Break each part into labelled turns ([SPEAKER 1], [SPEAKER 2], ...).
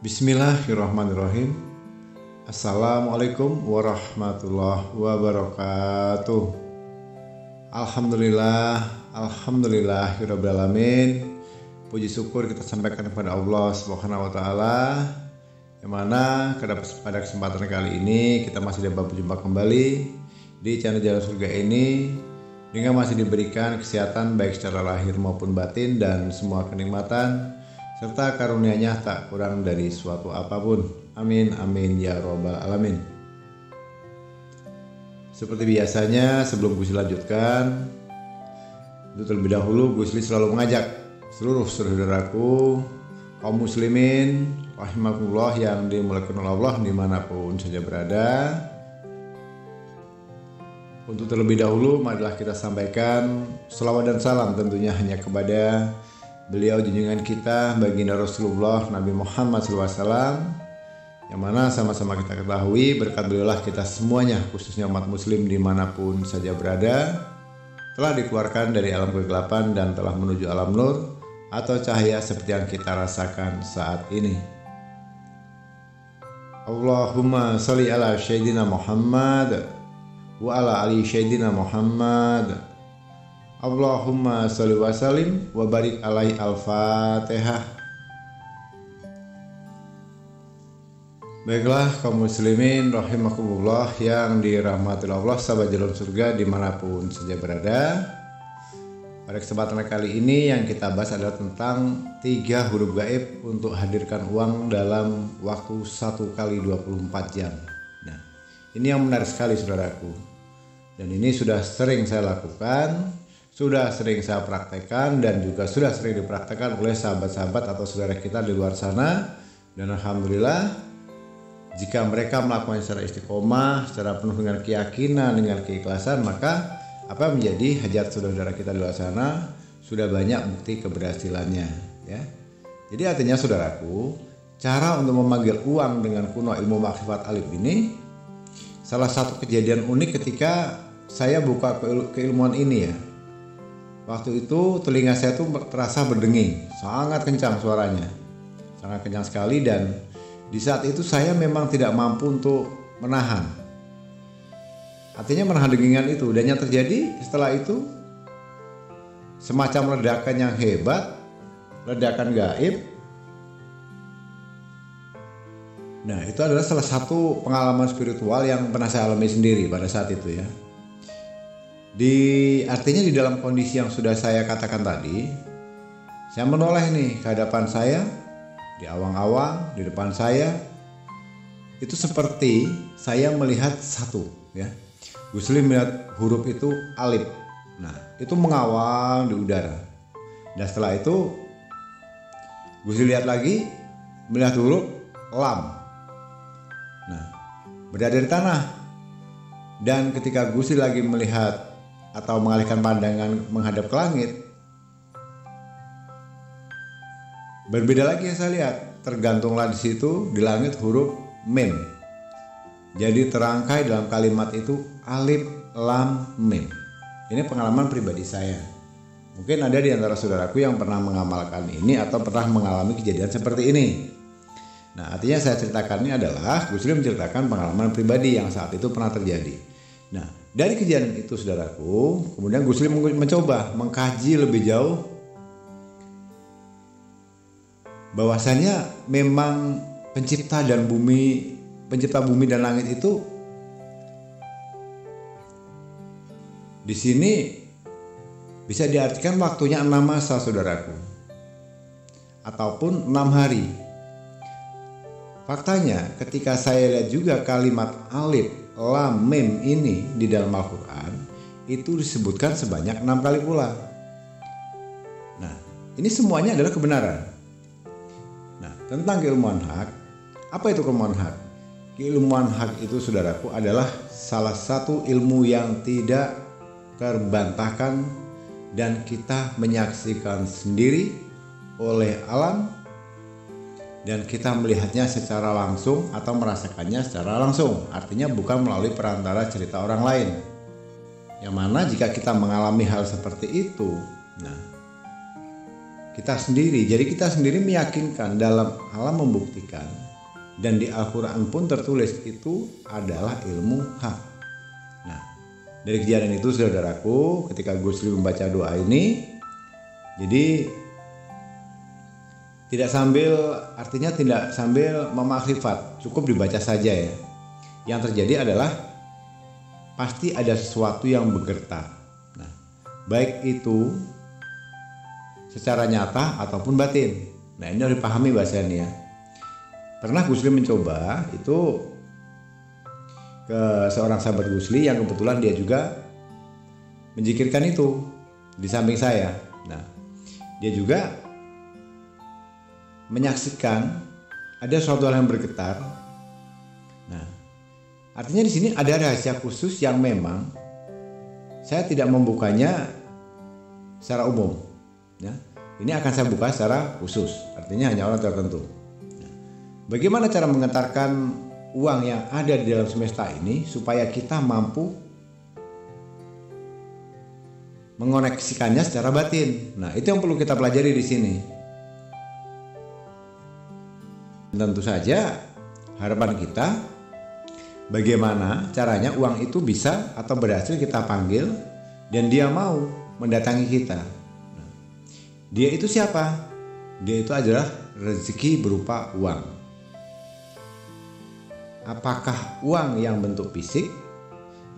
[SPEAKER 1] Bismillahirrahmanirrahim. Assalamualaikum warahmatullahi wabarakatuh. Alhamdulillahirabbil alamin. Puji syukur kita sampaikan kepada Allah Subhanahu wa taala, yang mana pada kesempatan kali ini kita masih dapat berjumpa kembali di channel Jalan Surga ini dengan masih diberikan kesehatan baik secara lahir maupun batin dan semua kenikmatan serta karunia-Nya tak kurang dari suatu apapun. Amin amin ya robbal alamin. Seperti biasanya, sebelum Gusli lanjutkan, untuk terlebih dahulu Gusli selalu mengajak seluruh saudaraku kaum muslimin rahimakumullah yang dimuliakan oleh Allah dimanapun saja berada. Untuk terlebih dahulu, marilah kita sampaikan selawat dan salam tentunya hanya kepada beliau junjungan kita baginda Rasulullah Nabi Muhammad SAW, yang mana sama-sama kita ketahui berkat beliaulah kita semuanya, khususnya umat muslim dimanapun saja berada, telah dikeluarkan dari alam kegelapan dan telah menuju alam nur atau cahaya seperti yang kita rasakan saat ini. Allahumma sholli ala Sayyidina Muhammad wa ala ali Sayyidina Muhammad. Allahumma sholli wa sallim wa barik alaihi. Al-Fatihah. Baiklah kaum muslimin rahimakumullah yang dirahmati Allah, sahabat Jalan Surga dimanapun saja berada. Pada kesempatan kali ini yang kita bahas adalah tentang 3 huruf gaib untuk hadirkan uang dalam waktu 1 kali 24 jam. Nah, ini yang menarik sekali saudaraku. Dan ini sudah sering saya lakukan, sudah sering saya praktekkan, dan juga sudah sering dipraktekkan oleh sahabat-sahabat atau saudara kita di luar sana. Dan alhamdulillah, jika mereka melakukan secara istiqomah, secara penuh dengan keyakinan, dengan keikhlasan, maka apa menjadi hajat saudara kita di luar sana sudah banyak bukti keberhasilannya, ya. Jadi artinya saudaraku, cara untuk memanggil uang dengan kuno ilmu makrifat alif ini, salah satu kejadian unik ketika saya buka keilmuan ini, ya. Waktu itu telinga saya tuh terasa berdenging, sangat kencang suaranya, sangat kencang sekali, dan di saat itu saya memang tidak mampu untuk menahan. Artinya menahan dengingan itu, dan yang terjadi setelah itu semacam ledakan yang hebat, ledakan gaib. Nah, itu adalah salah satu pengalaman spiritual yang pernah saya alami sendiri pada saat itu, ya. Artinya di dalam kondisi yang sudah saya katakan tadi, saya menoleh nih ke hadapan saya, di awang-awang di depan saya, itu seperti saya melihat satu, ya. Gusli melihat huruf itu alif. Nah, itu mengawang di udara. Dan setelah itu Gusli lihat lagi, melihat huruf lam. Nah, berada di tanah. Dan ketika Gusli lagi melihat atau mengalihkan pandangan menghadap ke langit, berbeda lagi yang saya lihat. Tergantunglah di situ di langit huruf mim. Jadi terangkai dalam kalimat itu alif lam mim. Ini pengalaman pribadi saya. Mungkin ada di antara saudaraku yang pernah mengamalkan ini atau pernah mengalami kejadian seperti ini. Nah, artinya saya ceritakan ini adalah Gusli menceritakan pengalaman pribadi yang saat itu pernah terjadi. Nah, dari kejadian itu saudaraku, kemudian Gusli mencoba mengkaji lebih jauh bahwasanya memang pencipta bumi dan langit itu di sini bisa diartikan waktunya 6 masa saudaraku, ataupun 6 hari. Faktanya ketika saya lihat juga kalimat alif lam mim ini di dalam Al-Quran, itu disebutkan sebanyak 6 kali pula. Nah, ini semuanya adalah kebenaran. Nah, tentang keilmuan hak, apa itu keilmuan hak? Keilmuan hak itu saudaraku adalah salah satu ilmu yang tidak terbantahkan dan kita menyaksikan sendiri oleh alam, dan kita melihatnya secara langsung atau merasakannya secara langsung. Artinya bukan melalui perantara cerita orang lain. Yang mana jika kita mengalami hal seperti itu, nah kita sendiri. Jadi kita sendiri meyakinkan dalam hal membuktikan, dan di Al-Quran pun tertulis itu adalah ilmu hak. Nah, dari kejadian itu saudaraku, ketika Gusli membaca doa ini, jadi tidak sambil memakrifat, cukup dibaca saja ya. Yang terjadi adalah pasti ada sesuatu yang bergetar. Nah, baik itu secara nyata ataupun batin. Nah, ini harus dipahami bahasanya ya. Pernah Gusli mencoba itu ke seorang sahabat Gusli yang kebetulan dia juga menzikirkan itu di samping saya. Nah, dia juga menyaksikan ada suatu hal yang bergetar. Nah, artinya di sini ada rahasia khusus yang memang saya tidak membukanya secara umum. Ya, ini akan saya buka secara khusus. Artinya hanya orang tertentu. Nah, bagaimana cara menggetarkan uang yang ada di dalam semesta ini supaya kita mampu mengoneksikannya secara batin. Nah, itu yang perlu kita pelajari di sini. Tentu saja harapan kita bagaimana caranya uang itu bisa atau berhasil kita panggil dan dia mau mendatangi kita. Nah, dia itu siapa? Dia itu adalah rezeki berupa uang. Apakah uang yang bentuk fisik,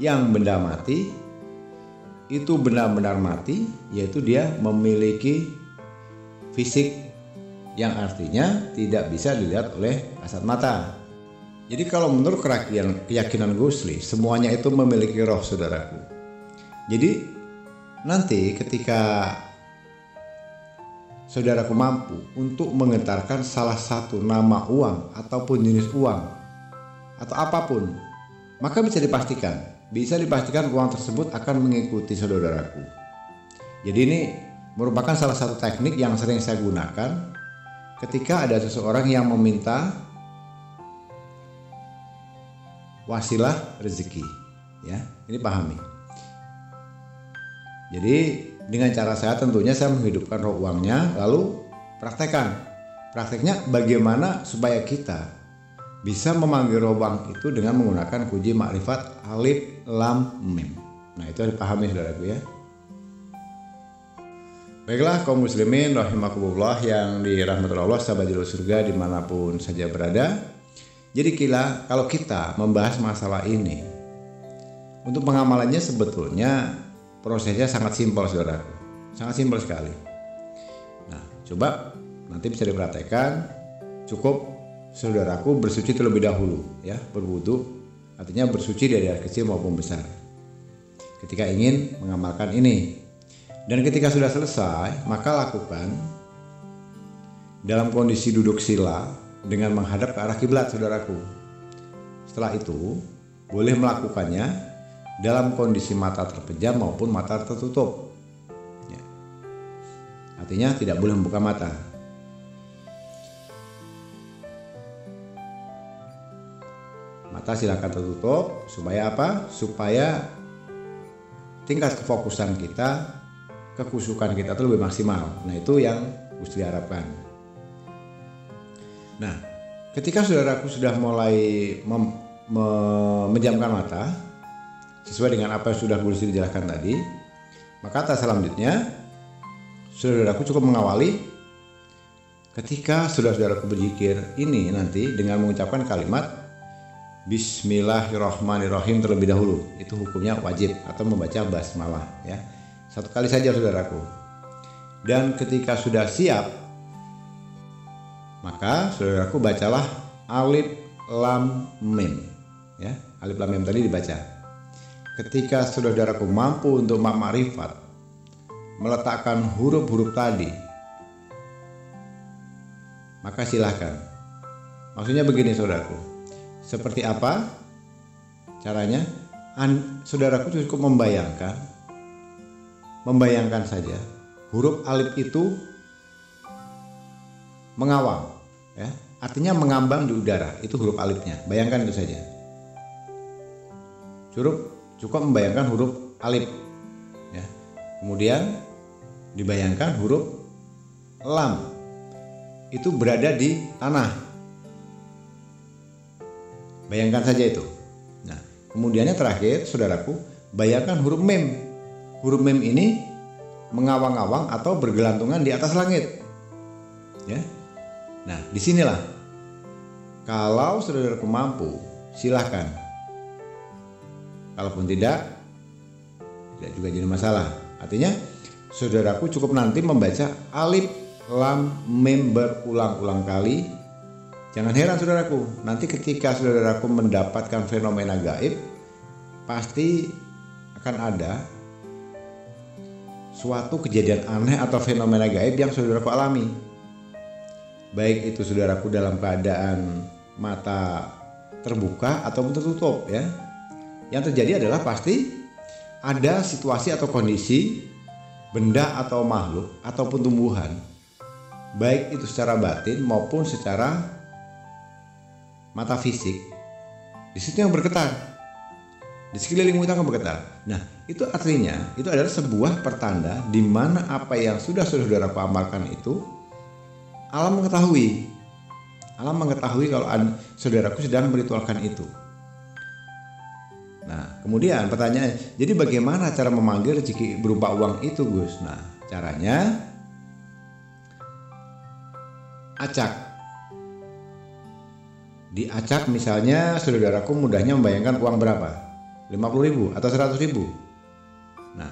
[SPEAKER 1] yang benda mati, itu benar-benar mati, yaitu dia memiliki fisik yang artinya tidak bisa dilihat oleh kasat mata. Jadi kalau menurut keyakinan Gusli, semuanya itu memiliki roh, saudaraku. Jadi nanti ketika saudaraku mampu untuk menggetarkan salah satu nama uang ataupun jenis uang atau apapun, maka bisa dipastikan uang tersebut akan mengikuti saudaraku. Jadi ini merupakan salah satu teknik yang sering saya gunakan ketika ada seseorang yang meminta wasilah rezeki, ya, ini pahami. Jadi dengan cara saya tentunya saya menghidupkan roh uangnya, lalu prakteknya bagaimana supaya kita bisa memanggil roh uang itu dengan menggunakan kunci makrifat alif lam mim. Nah, itu harus dipahami saudaraku ya. Baiklah kaum muslimin rahimakumullah yang dirahmati Allah, sahabat jalur surga dimanapun saja berada. Jadi kalau kita membahas masalah ini, untuk pengamalannya sebetulnya prosesnya sangat simpel saudaraku, sangat simpel sekali. Nah, coba nanti bisa diperhatikan, cukup saudaraku bersuci terlebih dahulu ya, berwudu, artinya bersuci dari air kecil maupun besar ketika ingin mengamalkan ini. Dan ketika sudah selesai, maka lakukan dalam kondisi duduk sila dengan menghadap ke arah kiblat saudaraku. Setelah itu, boleh melakukannya dalam kondisi mata terpejam maupun mata tertutup. Ya. Artinya tidak boleh membuka mata. Mata silakan tertutup supaya apa? Supaya tingkat kefokusan kita, kekusukan kita itu lebih maksimal. Nah, itu yang Gusli harapkan. Nah, ketika saudaraku sudah mulai menjamkan mata sesuai dengan apa yang sudah Gusli jelaskan tadi, maka tahap selanjutnya saudaraku cukup mengawali ketika saudaraku berzikir ini nanti dengan mengucapkan kalimat Bismillahirrahmanirrahim terlebih dahulu. Itu hukumnya wajib, atau membaca basmalah ya. Satu kali saja saudaraku. Dan ketika sudah siap, maka saudaraku bacalah alif lam mim ya. Alif lam mim tadi dibaca. Ketika saudaraku mampu untuk makrifat meletakkan huruf-huruf tadi, maka silahkan. Maksudnya begini saudaraku, seperti apa caranya? Saudaraku cukup membayangkan saja huruf alif itu mengawang ya, artinya mengambang di udara, itu huruf alifnya. Bayangkan itu saja. Cukup membayangkan huruf alif ya. Kemudian dibayangkan huruf lam itu berada di tanah. Bayangkan saja itu. Nah, kemudiannya terakhir, saudaraku, bayangkan huruf mim. Huruf mim ini mengawang-awang atau bergelantungan di atas langit. Ya. Nah, disinilah. Kalau saudaraku mampu, silahkan. Kalaupun tidak juga jadi masalah. Artinya, saudaraku cukup nanti membaca alif, lam, mim berulang-ulang kali. Jangan heran saudaraku, nanti ketika saudaraku mendapatkan fenomena gaib, pasti akan ada suatu kejadian aneh atau fenomena gaib yang saudaraku alami. Baik itu saudaraku dalam keadaan mata terbuka ataupun tertutup ya. Yang terjadi adalah pasti ada situasi atau kondisi benda atau makhluk ataupun tumbuhan, baik itu secara batin maupun secara mata fisik, di situ yang bergetar, di sekeliling kita akan bergetar. Nah, itu artinya itu adalah sebuah pertanda di mana apa yang sudah saudaraku amalkan itu alam mengetahui. Alam mengetahui kalau saudaraku sedang meritualkan itu. Nah, kemudian pertanyaannya, jadi bagaimana cara memanggil rezeki berupa uang itu, Gus? Nah, caranya acak. Di acak misalnya saudaraku mudahnya membayangkan uang berapa? 50.000 atau 100.000. Nah,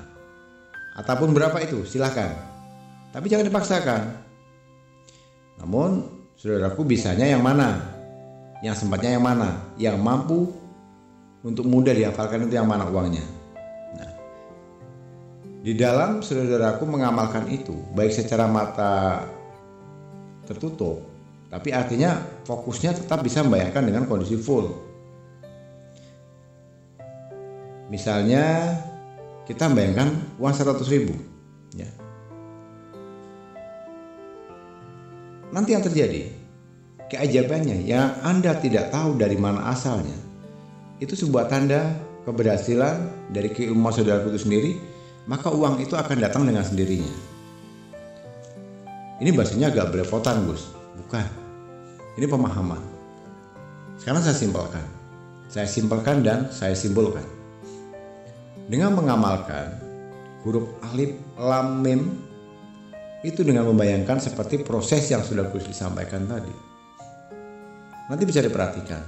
[SPEAKER 1] ataupun berapa itu silahkan. Tapi jangan dipaksakan. Namun saudaraku bisanya yang mana? Yang sempatnya yang mana? Yang mampu untuk mudah dihafalkan itu yang mana uangnya? Nah, di dalam saudaraku mengamalkan itu baik secara mata tertutup, tapi artinya fokusnya tetap bisa membayangkan dengan kondisi full. Misalnya kita membayangkan uang 100.000 ya. Nanti yang terjadi keajaibannya yang Anda tidak tahu dari mana asalnya, itu sebuah tanda keberhasilan dari keilmuan saudaraku itu sendiri, maka uang itu akan datang dengan sendirinya. Ini bahasanya agak belepotan, Gus. Bukan. Ini pemahaman. Sekarang saya simpelkan. Saya simpelkan dan saya simbolkan. Dengan mengamalkan huruf alif, lam, mim, itu dengan membayangkan seperti proses yang sudah Gus disampaikan tadi. Nanti bisa diperhatikan.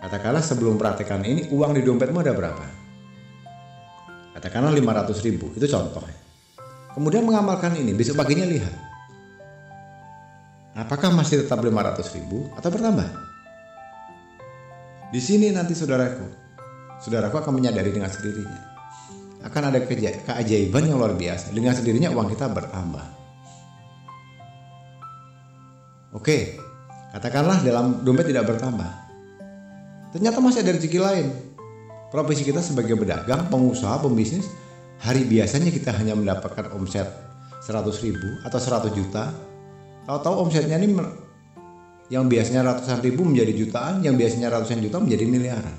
[SPEAKER 1] Katakanlah sebelum praktekan ini uang di dompetmu ada berapa? Katakanlah 500.000, itu contoh. Kemudian mengamalkan ini, besok paginya lihat. Apakah masih tetap 500.000 atau bertambah? Di sini nanti saudaraku akan menyadari dengan sendirinya. Akan ada keajaiban yang luar biasa. Dengan sendirinya uang kita bertambah. Oke, katakanlah dalam dompet tidak bertambah. Ternyata masih ada rezeki lain. Profesi kita sebagai pedagang, pengusaha, pembisnis, hari biasanya kita hanya mendapatkan omset 100.000 atau 100 juta. Tahu-tahu omsetnya ini yang biasanya ratusan ribu menjadi jutaan, yang biasanya ratusan juta menjadi miliaran.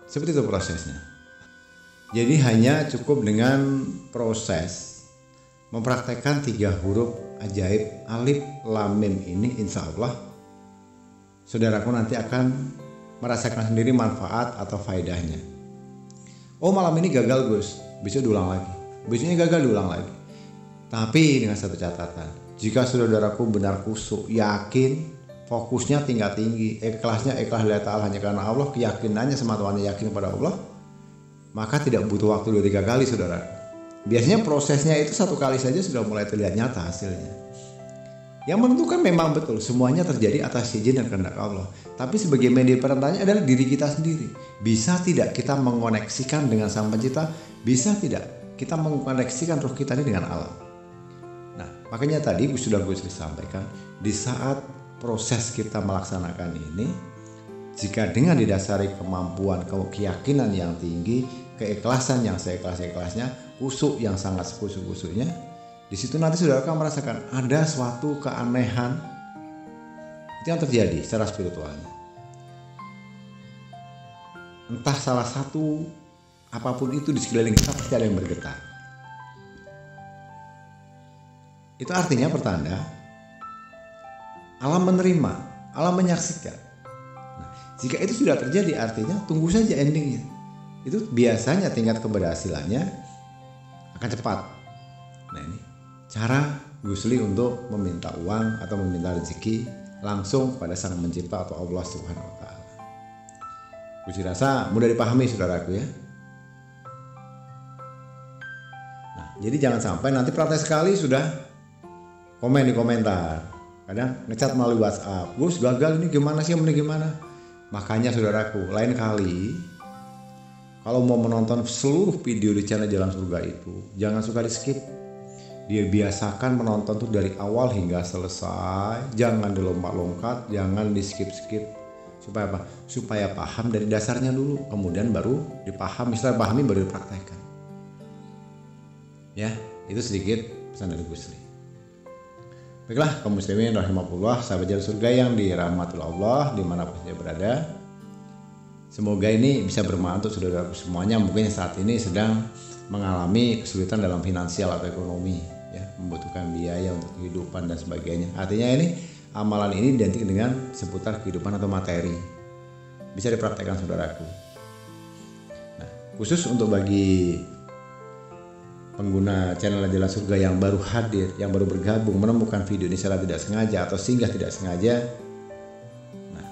[SPEAKER 1] Seperti itu prosesnya. Jadi hanya cukup dengan proses mempraktekkan 3 huruf ajaib alif, lam, mim ini, insya Allah saudaraku nanti akan merasakan sendiri manfaat atau faedahnya. Oh, malam ini gagal, Gus, besok diulang lagi. Besoknya gagal, diulang lagi. Tapi dengan satu catatan, jika saudaraku benar kusuk, yakin, fokusnya tinggi, ikhlasnya ikhlas lillahi ta'ala hanya karena Allah, keyakinannya semata-mata yakin kepada Allah, maka tidak butuh waktu 2-3 kali saudara. Biasanya prosesnya itu 1 kali saja sudah mulai terlihat nyata hasilnya. Yang menentukan memang betul semuanya terjadi atas izin dan kehendak Allah. Tapi sebagai media perantara adalah diri kita sendiri. Bisa tidak kita mengoneksikan dengan Sang Pencipta? Bisa tidak kita mengoneksikan roh kita ini dengan alam? Nah, makanya tadi sudah gue sampaikan, di saat proses kita melaksanakan ini, jika dengan didasari kemampuan, keyakinan yang tinggi, keikhlasan yang seikhlas-ikhlasnya, kusuk yang sangat sekusuk-kusuknya, di situ nanti saudara akan merasakan ada suatu keanehan itu yang terjadi secara spiritualnya. Entah salah satu apapun itu di sekeliling kita pasti ada yang bergetar. Itu artinya pertanda alam menerima, alam menyaksikan. Nah, jika itu sudah terjadi artinya tunggu saja endingnya. Itu biasanya tingkat keberhasilannya akan cepat. Nah ini cara Gusli untuk meminta uang atau meminta rezeki langsung pada Sang Pencipta atau Allah Subhanahu wa Ta'ala. Gusli rasa mudah dipahami saudaraku ya. Nah, jadi jangan sampai nanti praktek sekali sudah komen di komentar. Kadang ngecat melalui WhatsApp, Gus gagal ini gimana sih, ini gimana? Makanya saudaraku, lain kali kalau mau menonton seluruh video di channel Jalan Surga itu, jangan suka di skip. Dia biasakan menonton tuh dari awal hingga selesai, jangan dilompat-lompat, jangan di skip-skip. Supaya apa? Supaya paham dari dasarnya dulu, kemudian baru dipahami, setelah pahami baru dipraktekkan. Ya, itu sedikit pesan dari Gusli. Baiklah, kaum muslimin rahimakumullah, sahabat Jalan Surga yang dirahmati Allah dimanapun saja berada. Semoga ini bisa bermanfaat untuk saudaraku semuanya mungkin saat ini sedang mengalami kesulitan dalam finansial atau ekonomi, ya, membutuhkan biaya untuk kehidupan dan sebagainya. Artinya ini amalan ini identik dengan seputar kehidupan atau materi. Bisa dipraktekkan saudaraku. Nah, khusus untuk bagi pengguna channel Jalan Surga yang baru hadir, yang baru bergabung, menemukan video ini secara tidak sengaja atau singgah tidak sengaja, nah,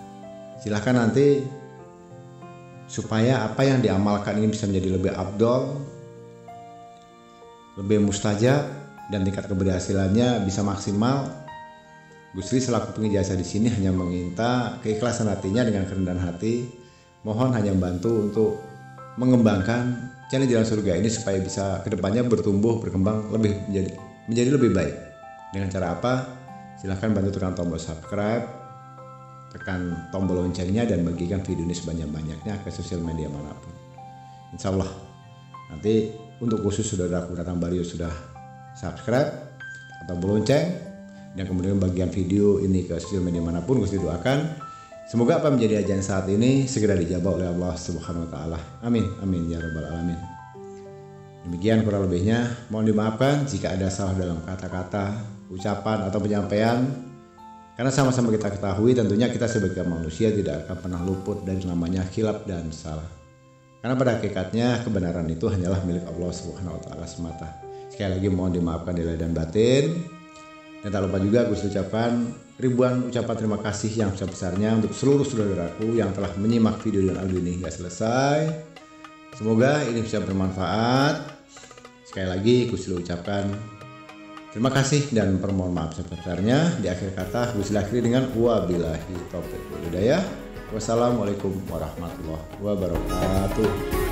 [SPEAKER 1] silahkan nanti supaya apa yang diamalkan ini bisa menjadi lebih afdol, lebih mustajab, dan tingkat keberhasilannya bisa maksimal. Gusli selaku pengijazah di sini hanya meminta keikhlasan hatinya dengan kerendahan hati. Mohon hanya membantu untuk mengembangkan channel Jalan Surga ini supaya bisa kedepannya bertumbuh, berkembang menjadi lebih baik. Dengan cara apa? Silahkan bantu tekan tombol subscribe, tekan tombol loncengnya, dan bagikan video ini sebanyak-banyaknya ke sosial media manapun. Insya Allah nanti untuk khusus saudaraku datang baru sudah subscribe atau tombol lonceng, dan kemudian bagian video ini ke sosial media manapun, Gusti doakan semoga apa menjadi ajaran saat ini segera dijabah oleh Allah Subhanahu wa Ta'ala. Amin, amin ya rabbal alamin. Demikian kurang lebihnya, mohon dimaafkan jika ada salah dalam kata-kata, ucapan atau penyampaian. Karena sama-sama kita ketahui tentunya kita sebagai manusia tidak akan pernah luput dari namanya khilaf dan salah. Karena pada hakikatnya kebenaran itu hanyalah milik Allah Subhanahu wa Ta'ala semata. Sekali lagi mohon dimaafkan lahir dan batin. Dan tak lupa juga Gus ucapkan ribuan ucapan terima kasih yang besar-besarnya untuk seluruh saudaraku yang telah menyimak video dan audio ini hingga selesai. Semoga ini bisa bermanfaat. Sekali lagi Gus ucapkan terima kasih dan permohon maaf sebesar-besarnya. Di akhir kata Gus akhiri dengan wabillahi taufiq wal hidayah. Wassalamualaikum warahmatullahi wabarakatuh.